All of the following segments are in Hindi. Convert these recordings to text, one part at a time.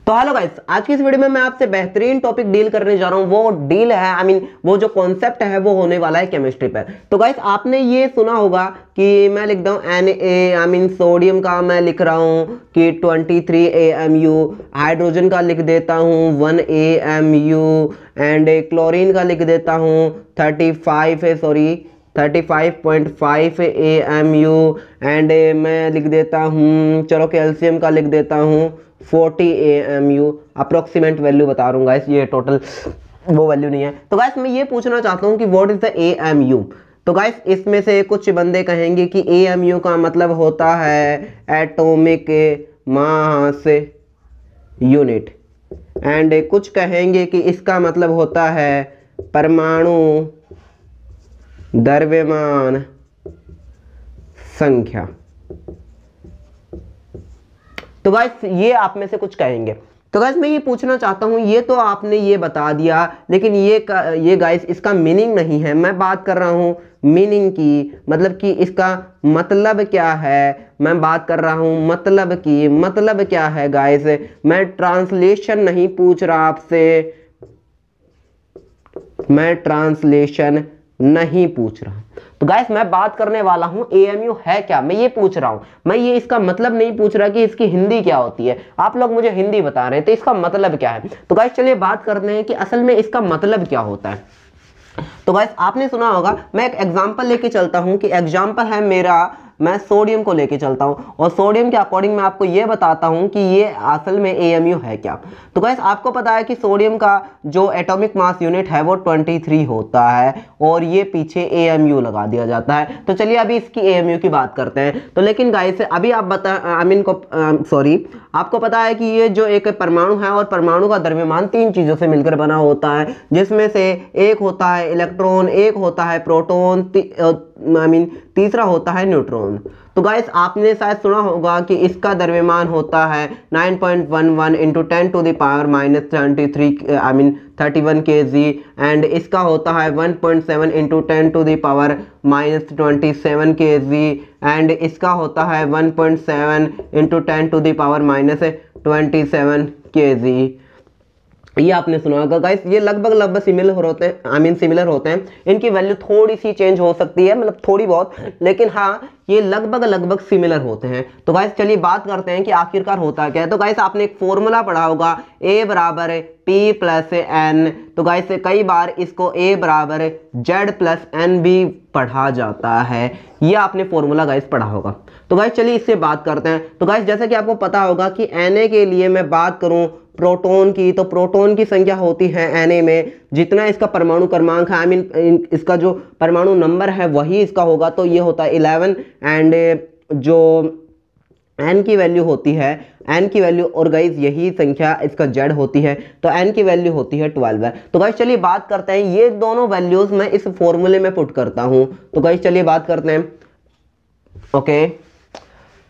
तो हेलो गाइस, आज की इस वीडियो में मैं आपसे बेहतरीन टॉपिक डील करने जा रहा हूं। वो डील है वो जो कॉन्सेप्ट है वो होने वाला है केमिस्ट्री पर। तो गाइस आपने ये सुना होगा कि मैं लिख दूं Na सोडियम का मैं लिख रहा हूं कि 23 AMU, हाइड्रोजन का लिख देता हूं 1 AMU एंड क्लोरीन का लिख देता हूं 35.5 AMU एंड मैं लिख देता हूं, चलो कैल्शियम का लिख देता हूं 40 AMU। अप्रोक्सीमेट वैल्यू बता रहा हूँ गाइस, ये टोटल वो वैल्यू नहीं है। तो गाइस मैं ये पूछना चाहता हूँ कि व्हाट इज द AMU। तो गाइस इसमें से कुछ बंदे कहेंगे कि AMU का मतलब होता है एटॉमिक मास यूनिट एंड कुछ कहेंगे कि इसका मतलब होता है परमाणु द्रव्यमान संख्या। तो गाइस ये आप में से कुछ कहेंगे। तो गाइस मैं ये पूछना चाहता हूं, ये तो आपने ये बता दिया, लेकिन ये गाइस इसका मीनिंग नहीं है। मैं बात कर रहा हूं मीनिंग की, मतलब कि इसका मतलब क्या है। मैं बात कर रहा हूं मतलब की, मतलब क्या है गाइस। मैं ट्रांसलेशन नहीं पूछ रहा आपसे, मैं ट्रांसलेशन नहीं पूछ रहा। तो गाइस मैं बात करने वाला हूं AMU है क्या, मैं ये पूछ रहा हूं। मैं ये इसका मतलब नहीं पूछ रहा कि इसकी हिंदी क्या होती है। आप लोग मुझे हिंदी बता रहे हैं, तो इसका मतलब क्या है। तो गाइस चलिए बात करते हैं कि असल में इसका मतलब क्या होता है। तो गाइस आपने सुना होगा, मैं एक एग्जांपल लेके चलता हूं कि एग्जांपल है मेरा, मैं सोडियम को लेके चलता हूं और सोडियम के अकॉर्डिंग मैं आपको ये बताता हूं कि ये असल में AMU है क्या। तो गाइस आपको पता है कि सोडियम का जो एटॉमिक मास यूनिट है वो 23 होता है और ये पीछे AMU लगा दिया जाता है। तो चलिए अभी इसकी AMU की बात करते हैं। तो लेकिन गाइस अभी आप आपको पता है कि ये जो एक परमाणु है और परमाणु का द्रव्यमान 3 चीजों से मिलकर बना होता है, जिसमें से एक होता है इलेक्ट्रॉन, एक होता है प्रोटॉन, तीसरा होता है न्यूट्रॉन। तो गाइस आपने शायद सुना होगा कि इसका द्रव्यमान होता है 9.11 into 10 to the power -31 kg and इसका होता है 1.7 into 10 to the power -27 kg and इसका होता है 1.7 into 10 to the power -27 kg। ये आपने सुना होगा गाइस। ये लगभग सिमिलर होते हैं, सिमिलर होते हैं। इनकी वैल्यू थोड़ी सी चेंज हो सकती है, मतलब थोड़ी बहुत, लेकिन हाँ ये लगभग सिमिलर होते हैं। तो गाइस चलिए बात करते हैं कि आखिरकार होता क्या है। तो गाइस आपने एक फॉर्मूला पढ़ा होगा A बराबर P प्लस N। तो गाइस कई बार इसको A बराबर Z प्लस N भी पढ़ा जाता है, ये आपने फॉर्मूला गाइस पढ़ा होगा। तो गाइस चलिए इससे बात करते हैं। तो गाइस जैसा कि आपको पता होगा कि Na के लिए मैं बात करूं प्रोटॉन की, तो प्रोटॉन की संख्या होती है Na में, जितना इसका परमाणु क्रमांक है इसका जो परमाणु नंबर है वही इसका होगा, तो ये होता है 11 एंड जो N की वैल्यू होती है, N की वैल्यू, और गाइस यही संख्या इसका Z होती है, तो N की वैल्यू होती है 12 है। तो गाइस चलिए बात करते हैं, ये दोनों वैल्यूज मैं इस फॉर्मूले में पुट करता हूं। तो गाइस चलिए बात करते हैं। ओके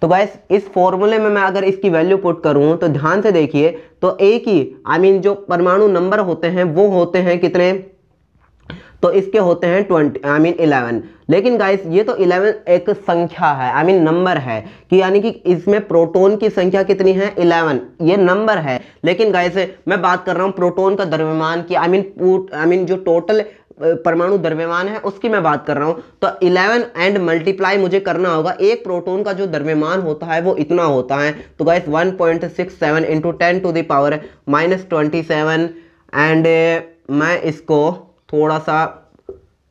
तो गाइस इस फॉर्मूले में मैं अगर इसकी वैल्यू पुट करूं तो ध्यान से देखिए, तो एक ही जो परमाणु नंबर होते हैं वो होते हैं कितने, तो इसके होते हैं 11। लेकिन गाइस ये तो 11 एक संख्या है, नंबर है, कि यानी कि इसमें प्रोटॉन की संख्या कितनी है 11, ये नंबर है। लेकिन गाइस मैं बात कर रहा हूं प्रोटॉन का द्रव्यमान की, जो टोटल परमाणु द्रव्यमान है उसकी मैं बात कर रहा हूं। तो 11 एंड मल्टीप्लाई मुझे करना होगा, एक प्रोटॉन का जो द्रव्यमान होता है वो इतना होता है। तो guys 1.67 into 10 to the power -27 and मैं इसको थोड़ा सा,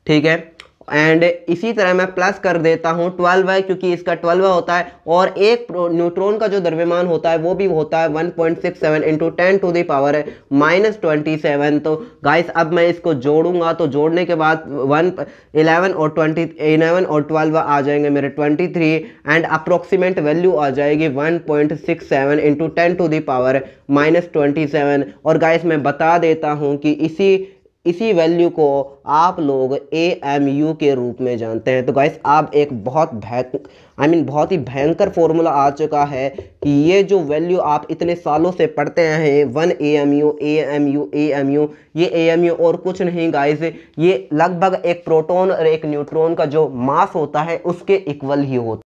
ठीक है, एंड इसी तरह मैं प्लस कर देता हूं 12 है, क्योंकि इसका 12 होता है, और एक न्यूट्रॉन का जो द्रव्यमान होता है वो भी होता है 1.67 इंटू 10 टू द पावर -27। तो गाइस अब मैं इसको जोड़ूंगा, तो जोड़ने के बाद 11 और 12 आ जाएंगे मेरे 23 एंड अप्रोक्सीमेट वैल्यू आ जाएगी 1.67 इंटू 10 टू द पावर -27। और गाइस मैं बता देता हूं कि इसी वैल्यू को आप लोग AMU के रूप में जानते हैं। तो गाइस आप एक बहुत ही भयंकर फॉर्मूला आ चुका है कि ये जो वैल्यू आप इतने सालों से पढ़ते हैं 1 AMU, ये AMU और कुछ नहीं गाइस, ये लगभग एक प्रोटॉन और एक न्यूट्रॉन का जो मास होता है उसके इक्वल ही होता है।